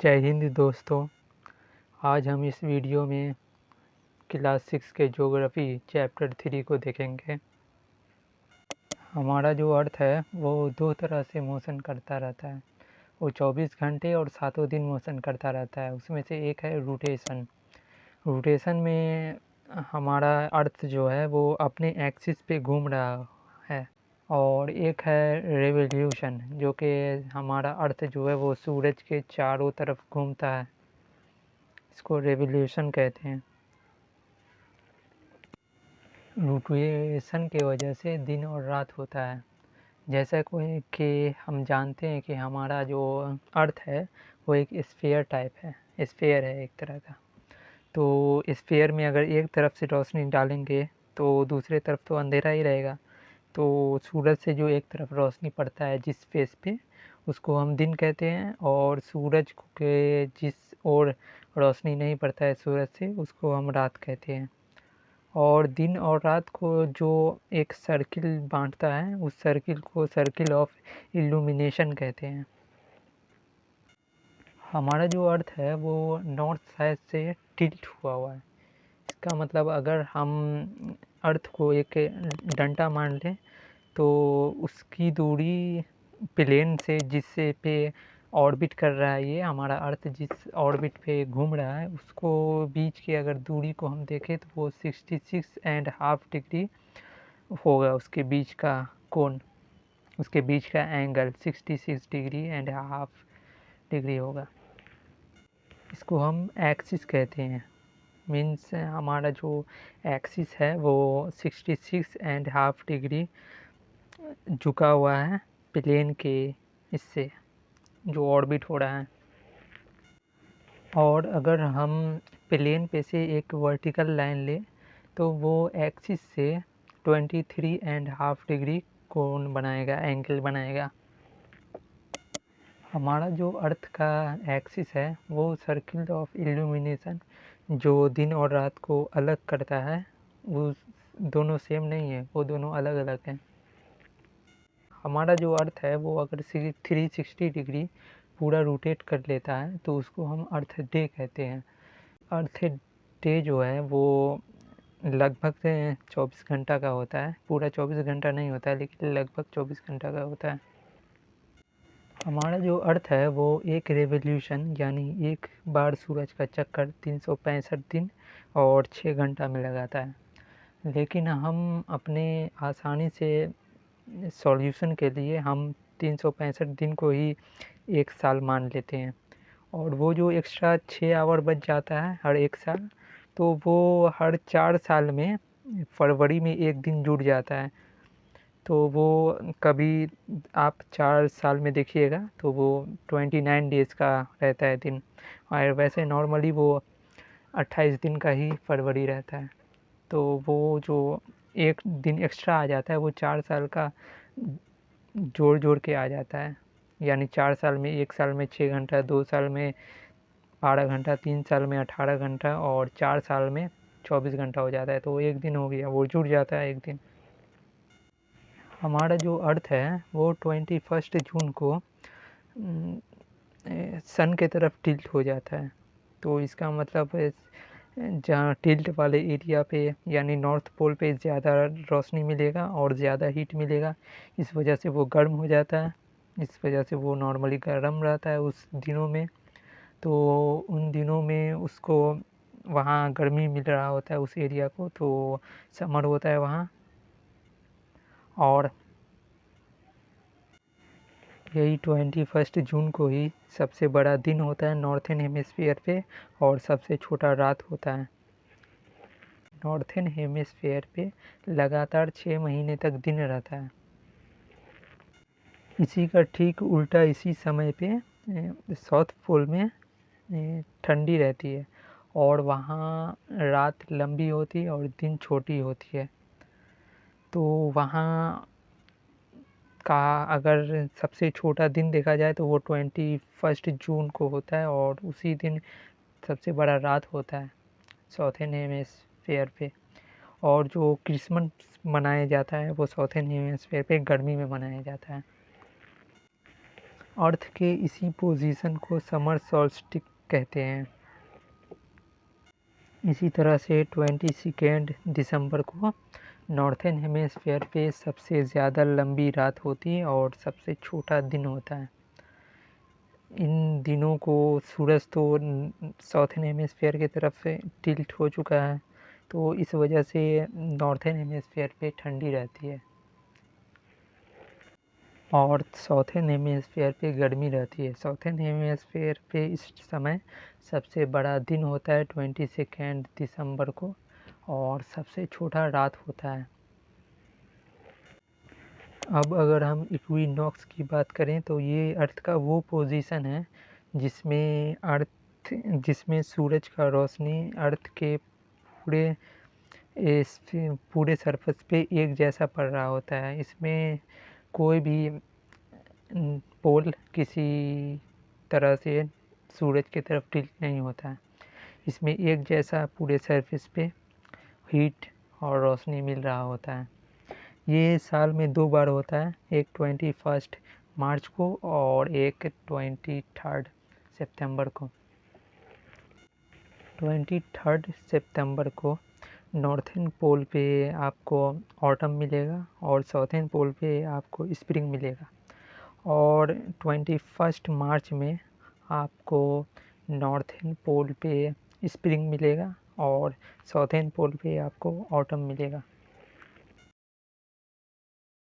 जय हिंद दोस्तों। आज हम इस वीडियो में क्लास 6 के ज्योग्राफी चैप्टर 3 को देखेंगे। हमारा जो अर्थ है वो दो तरह से मोशन करता रहता है। वो 24 घंटे और 7 दिन मोशन करता रहता है। उसमें से एक है रोटेशन। रोटेशन में हमारा अर्थ जो है वो अपने एक्सिस पे घूम रहा है, और एक है रेवोल्यूशन, जो कि हमारा अर्थ जो है वो सूरज के चारों तरफ घूमता है। इसको रेवोल्यूशन कहते हैं। रोटेशन की वजह से दिन और रात होता है। जैसा कोई कि हम जानते हैं कि हमारा जो अर्थ है वो एक स्फीयर टाइप है, स्फीयर है एक तरह का। तो स्फीयर में अगर एक तरफ से रोशनी डालेंगे तो दूसरे तरफ तो अंधेरा ही रहेगा। तो सूरज से जो एक तरफ रोशनी पड़ता है जिस फेस पे, उसको हम दिन कहते हैं, और सूरज के जिस ओर रोशनी नहीं पड़ता है सूरज से, उसको हम रात कहते हैं। और दिन और रात को जो एक सर्किल बांटता है, उस सर्किल को सर्किल ऑफ इल्यूमिनेशन कहते हैं। हमारा जो अर्थ है वो नॉर्थ साइड से टिल्ट हुआ है। इसका मतलब अगर हम अर्थ को एक डंडा मान लें तो उसकी दूरी प्लेन से जिससे पे ऑर्बिट कर रहा है, ये हमारा अर्थ जिस ऑर्बिट पे घूम रहा है, उसको बीच की अगर दूरी को हम देखें तो वो 66.5 डिग्री होगा। उसके बीच का कोण, उसके बीच का एंगल 66.5 डिग्री होगा। इसको हम एक्सिस कहते हैं। मीन्स हमारा जो एक्सिस है वो 66.5 डिग्री झुका हुआ है प्लेन के इससे जो ऑर्बिट हो रहा है। और अगर हम प्लेन पे से एक वर्टिकल लाइन ले तो वो एक्सिस से 23.5 डिग्री कोण बनाएगा, एंगल बनाएगा। हमारा जो अर्थ का एक्सिस है वो सर्किल ऑफ इल्यूमिनेशन, जो दिन और रात को अलग करता है, वो दोनों सेम नहीं है, वो दोनों अलग अलग हैं। हमारा जो अर्थ है वो अगर 360 डिग्री पूरा रोटेट कर लेता है तो उसको हम अर्थ डे कहते हैं। अर्थ डे जो है वो लगभग 24 घंटा का होता है। पूरा 24 घंटा नहीं होता है, लेकिन लगभग 24 घंटा का होता है। हमारा जो अर्थ है वो एक रेवोल्यूशन यानी एक बार सूरज का चक्कर 365 दिन और 6 घंटा में लगाता है। लेकिन हम अपने आसानी से सॉल्यूशन के लिए हम 365 दिन को ही एक साल मान लेते हैं, और वो जो एक्स्ट्रा 6 आवर बच जाता है हर एक साल, तो वो हर 4 साल में फरवरी में एक दिन जुड़ जाता है। तो वो कभी आप 4 साल में देखिएगा तो वो 29 डेज़ का रहता है दिन, और वैसे नॉर्मली वो 28 दिन का ही फरवरी रहता है। तो वो जो एक दिन एक्स्ट्रा आ जाता है वो 4 साल का जोड़ जोड़ के आ जाता है। यानी 4 साल में, 1 साल में 6 घंटा, 2 साल में 12 घंटा, 3 साल में 18 घंटा, और 4 साल में 24 घंटा हो जाता है। तो एक दिन हो गया, वो जुड़ जाता है एक दिन। हमारा जो अर्थ है वो 21 जून को सन के तरफ टिल्ट हो जाता है। तो इसका मतलब जहाँ टिल्ट वाले एरिया पे यानी नॉर्थ पोल पे ज़्यादा रोशनी मिलेगा और ज़्यादा हीट मिलेगा, इस वजह से वो गर्म हो जाता है। इस वजह से वो नॉर्मली गर्म रहता है उस दिनों में। तो उन दिनों में उसको वहाँ गर्मी मिल रहा होता है उस एरिया को, तो समर होता है वहाँ। और यही 21 जून को ही सबसे बड़ा दिन होता है नॉर्थन हेमिस्फीयर पे, और सबसे छोटा रात होता है। नॉर्थन हेमिस्फीयर पे लगातार 6 महीने तक दिन रहता है। इसी का ठीक उल्टा इसी समय पे साउथ पोल में ठंडी रहती है, और वहाँ रात लंबी होती है और दिन छोटी होती है। तो वहाँ का अगर सबसे छोटा दिन देखा जाए तो वो 21 जून को होता है, और उसी दिन सबसे बड़ा रात होता है साउथर्न हेमिस्फीयर पे। और जो क्रिसमस मनाया जाता है वो साउथर्न हेमिस्फीयर पे गर्मी में मनाया जाता है। अर्थ के इसी पोजीशन को समर सॉल्स्टिस कहते हैं। इसी तरह से 22 दिसंबर को नॉर्थर्न हेमिस्फीयर पे सबसे ज़्यादा लंबी रात होती है और सबसे छोटा दिन होता है। इन दिनों को सूरज तो साउथर्न हेमिस्फीयर की तरफ से टिल्ट हो चुका है, तो इस वजह से नॉर्थर्न हेमिस्फीयर पे ठंडी रहती है और साउथर्न हेमिस्फीयर पे गर्मी रहती है। साउथर्न हेमिस्फीयर पे इस समय सबसे बड़ा दिन होता है 22 दिसंबर को और सबसे छोटा रात होता है। अब अगर हम इक्विनॉक्स की बात करें तो ये अर्थ का वो पोजीशन है जिसमें सूरज का रोशनी अर्थ के पूरे सरफेस पे एक जैसा पड़ रहा होता है। इसमें कोई भी पोल किसी तरह से सूरज की तरफ टिल्ट नहीं होता है। इसमें एक जैसा पूरे सरफेस पे हीट और रोशनी मिल रहा होता है। ये साल में 2 बार होता है, एक 21 मार्च को और एक 23 सितंबर को। 23 सितंबर को नॉर्थर्न पोल पे आपको ऑटम मिलेगा और साउथर्न पोल पे आपको स्प्रिंग मिलेगा और 21 मार्च में आपको नॉर्थर्न पोल पे स्प्रिंग मिलेगा और साउथर्न पोल पे आपको ऑटम मिलेगा।